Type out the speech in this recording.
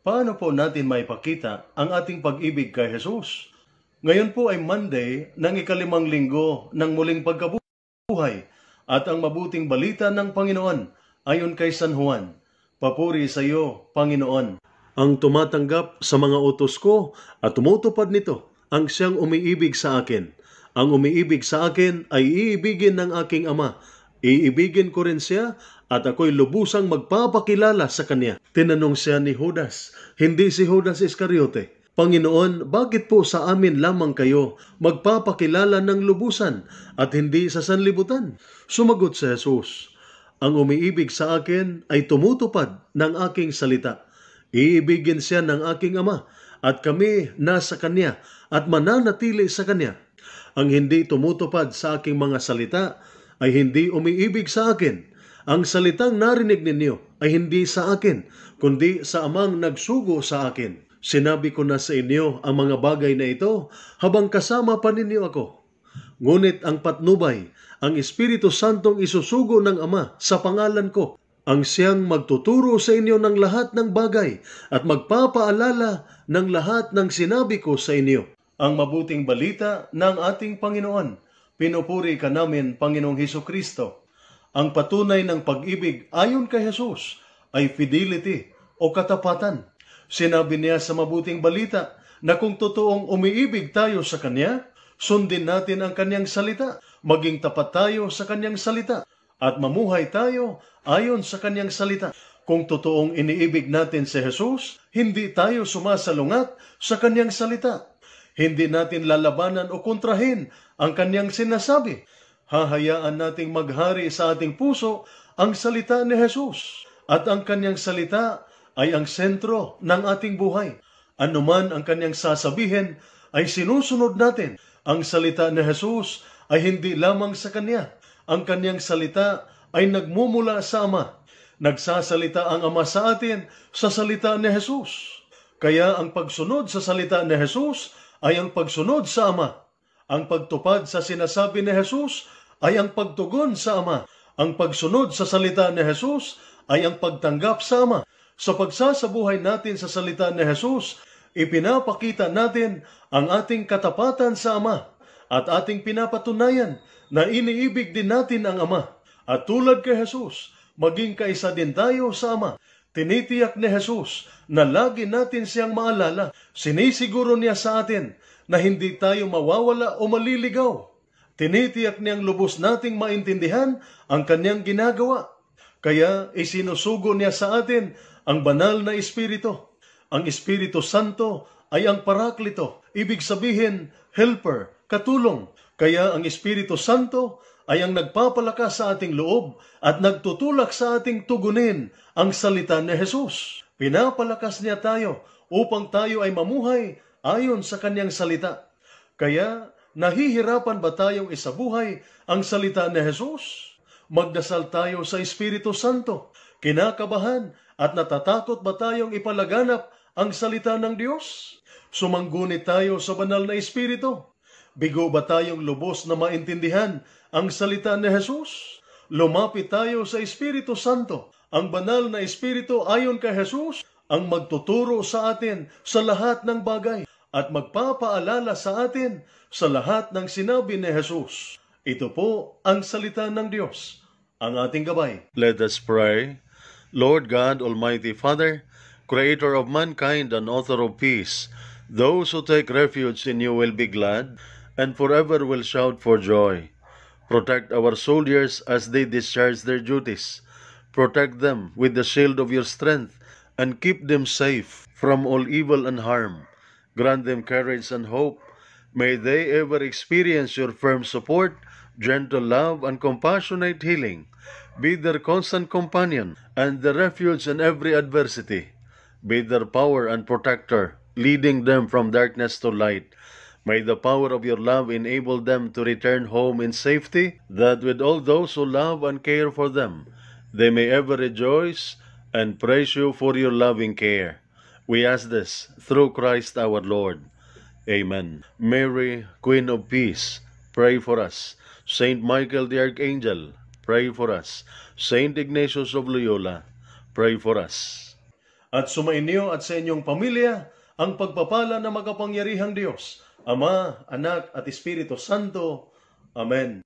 Paano po natin maipakita ang ating pag-ibig kay Jesus? Ngayon po ay Monday ng ikalimang linggo ng muling pagkabuhay at ang mabuting balita ng Panginoon ayon kay San Juan. Papuri sa iyo, Panginoon. Ang tumatanggap sa mga utos ko at tumutupad nito ang siyang umiibig sa akin. Ang umiibig sa akin ay iibigin ng aking Ama. Iibigin ko rin siya at ako'y lubusang magpapakilala sa kanya. Tinanong siya ni Judas, hindi si Judas Iscariote, Panginoon, bakit po sa amin lamang kayo magpapakilala ng lubusan at hindi sa sanlibutan? Sumagot si Jesus, ang umiibig sa akin ay tumutupad ng aking salita. Iibigin siya ng aking Ama at kami nasa kanya at mananatili sa kanya. Ang hindi tumutupad sa aking mga salita ay hindi umiibig sa akin. Ang salitang narinig ninyo ay hindi sa akin, kundi sa Amang nagsugo sa akin. Sinabi ko na sa inyo ang mga bagay na ito habang kasama pa ninyo ako. Ngunit ang patnubay, ang Espiritu Santong isusugo ng Ama sa pangalan ko, ang siyang magtuturo sa inyo ng lahat ng bagay at magpapaalala ng lahat ng sinabi ko sa inyo. Ang mabuting balita ng ating Panginoon. Pinupuri ka namin, Panginoong Hesukristo. Ang patunay ng pag-ibig ayon kay Jesus ay fidelity o katapatan. Sinabi niya sa mabuting balita na kung totoong umiibig tayo sa Kanya, sundin natin ang Kanyang salita, maging tapat tayo sa Kanyang salita, at mamuhay tayo ayon sa Kanyang salita. Kung totoong iniibig natin si Jesus, hindi tayo sumasalungat sa Kanyang salita. Hindi natin lalabanan o kontrahin ang Kanyang sinasabi. Hahayaan nating maghari sa ating puso ang salita ni Jesus. At ang Kanyang salita ay ang sentro ng ating buhay. Anuman ang Kanyang sasabihin ay sinusunod natin. Ang salita ni Jesus ay hindi lamang sa Kanya. Ang Kanyang salita ay nagmumula sa Ama. Nagsasalita ang Ama sa atin sa salita ni Jesus. Kaya ang pagsunod sa salita ni Jesus ay ang pagsunod sa Ama. Ang pagtupad sa sinasabi ni Jesus ay ang pagtugon sa Ama. Ang pagsunod sa salita ni Jesus ay ang pagtanggap sa Ama. Sa pagsasabuhay natin sa salita ni Jesus, ipinapakita natin ang ating katapatan sa Ama at ating pinapatunayan na iniibig din natin ang Ama. At tulad kay Jesus, maging kaisa din tayo sa Ama. Tinitiyak ni Jesus na lagi natin siyang maalala. Sinisiguro niya sa atin na hindi tayo mawawala o maliligaw. Tinitiyak niyang lubos nating maintindihan ang Kanyang ginagawa. Kaya isinusugo niya sa atin ang banal na Espiritu. Ang Espiritu Santo ay ang Paraklito. Ibig sabihin, helper, katulong. Kaya ang Espiritu Santo ay ang nagpapalakas sa ating loob at nagtutulak sa ating tugunin ang salita ni Jesus. Pinapalakas niya tayo upang tayo ay mamuhay ayon sa Kanyang salita. Kaya, nahihirapan ba tayong isabuhay ang salita ni Jesus? Magdasal tayo sa Espiritu Santo. Kinakabahan at natatakot ba tayong ipalaganap ang salita ng Diyos? Sumanggunit tayo sa banal na Espiritu. Bigo ba tayong lubos na maintindihan ang salita ni Jesus? Lumapit tayo sa Espiritu Santo. Ang banal na Espiritu ayon kay Jesus ang magtuturo sa atin sa lahat ng bagay at magpapaalala sa atin sa lahat ng sinabi ni Jesus. Ito po ang salita ng Diyos, ang ating gabay. Let us pray. Lord God, Almighty Father, Creator of mankind and author of peace, those who take refuge in you will be glad and forever will shout for joy. Protect our soldiers as they discharge their duties. Protect them with the shield of your strength and keep them safe from all evil and harm. Grant them courage and hope. May they ever experience your firm support, gentle love, and compassionate healing. Be their constant companion and the refuge in every adversity. Be their power and protector, leading them from darkness to light. May the power of your love enable them to return home in safety, that with all those who love and care for them, they may ever rejoice and praise you for your loving care. We ask this through Christ our Lord. Amen. Mary, Queen of Peace, pray for us. Saint Michael the Archangel, pray for us. Saint Ignatius of Loyola, pray for us. at sumainyo at sa inyong pamilya ang pagpapala ng makapangyarihang Diyos, Ama, Anak at Espiritu Santo. Amen.